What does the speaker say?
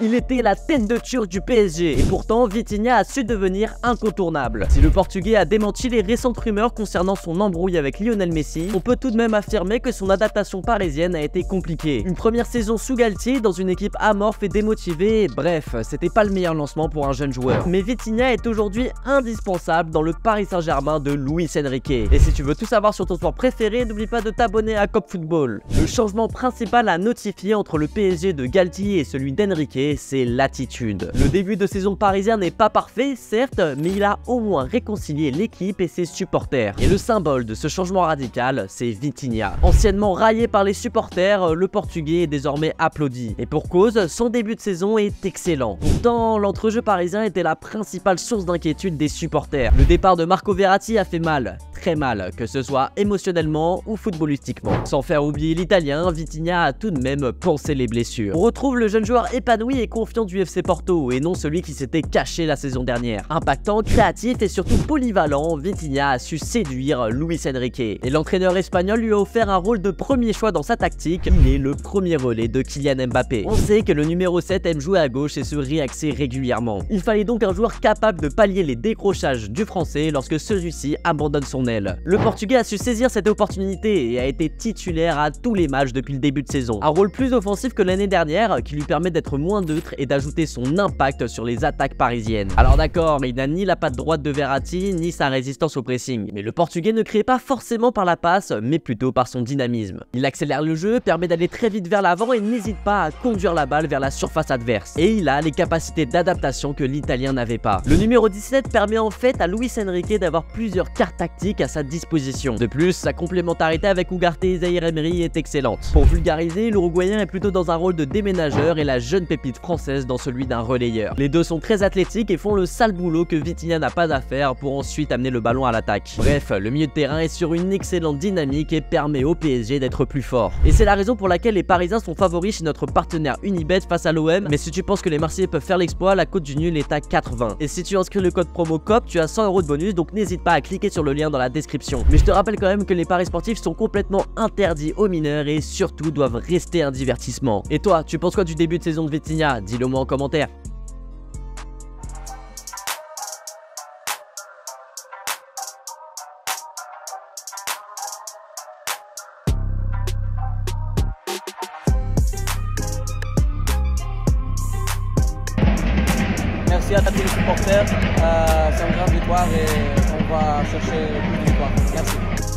Il était la tête de turc du PSG et pourtant Vitinha a su devenir incontournable. Si le Portugais a démenti les récentes rumeurs concernant son embrouille avec Lionel Messi, on peut tout de même affirmer que son adaptation parisienne a été compliquée. Une première saison sous Galtier dans une équipe amorphe et démotivée, bref, c'était pas le meilleur lancement pour un jeune joueur. Mais Vitinha est aujourd'hui indispensable dans le Paris Saint-Germain de Luis Enrique. Et si tu veux tout savoir sur ton sport préféré, n'oublie pas de t'abonner à Cop Football. Le changement principal à notifier entre le PSG de Galtier et celui d'Enrique, c'est l'attitude. Le début de saison parisien n'est pas parfait, certes, mais il a au moins réconcilié l'équipe et ses supporters. Et le symbole de ce changement radical, c'est Vitinha. Anciennement raillé par les supporters, le Portugais est désormais applaudi. Et pour cause, son début de saison est excellent. Pourtant, l'entrejeu parisien était la principale source d'inquiétude des supporters. Le départ de Marco Verratti a fait mal, très mal, que ce soit émotionnellement ou footballistiquement. Sans faire oublier l'italien, Vitinha a tout de même pansé les blessures. On retrouve le jeune joueur épanoui et confiant du FC Porto et non celui qui s'était caché la saison dernière. Impactant, créatif et surtout polyvalent, Vitinha a su séduire Luis Enrique. Et l'entraîneur espagnol lui a offert un rôle de premier choix dans sa tactique. Il est le premier relais de Kylian Mbappé. On sait que le numéro 7 aime jouer à gauche et se réaxer régulièrement. Il fallait donc un joueur capable de pallier les décrochages du français lorsque celui-ci abandonne son aile. Le Portugais a su saisir cette opportunité et a été titulaire à tous les matchs depuis le début de saison. Un rôle plus offensif que l'année dernière qui lui permet d'être moins neutre et d'ajouter son impact sur les attaques parisiennes. Alors d'accord, il n'a ni la patte droite de Verratti ni sa résistance au pressing, mais le Portugais ne crée pas forcément par la passe, mais plutôt par son dynamisme. Il accélère le jeu, permet d'aller très vite vers l'avant et n'hésite pas à conduire la balle vers la surface adverse. Et il a les capacités d'adaptation que l'Italien n'avait pas. Le numéro 17 permet en fait à Luis Enrique d'avoir plusieurs cartes tactiques à sa disposition. De plus, sa complémentarité avec Ugarte et Zaïre Emery est excellente. Pour vulgariser, l'Uruguayen est plutôt dans un rôle de déménageur et la jeune pépite française dans celui d'un relayeur. Les deux sont très athlétiques et font le sale boulot que Vitinha n'a pas à faire pour ensuite amener le ballon à l'attaque. Bref, le milieu de terrain est sur une excellente dynamique et permet au PSG d'être plus fort. Et c'est la raison pour laquelle les Parisiens sont favoris chez notre partenaire Unibet face à l'OM, mais si tu penses que les Marseillais peuvent faire l'exploit, la cote du nul est à 4,20. Et si tu inscris le code promo COP, tu as 100 € de bonus, donc n'hésite pas à cliquer sur le lien dans la description. Mais je te rappelle quand même que les paris sportifs sont complètement interdits aux mineurs et surtout doivent rester un divertissement. Et toi, tu penses quoi du début de saison de Vitinha? Dis-le moi en commentaire. Merci à tous les supporters, c'est une grande victoire et on va chercher plus de victoires. Merci.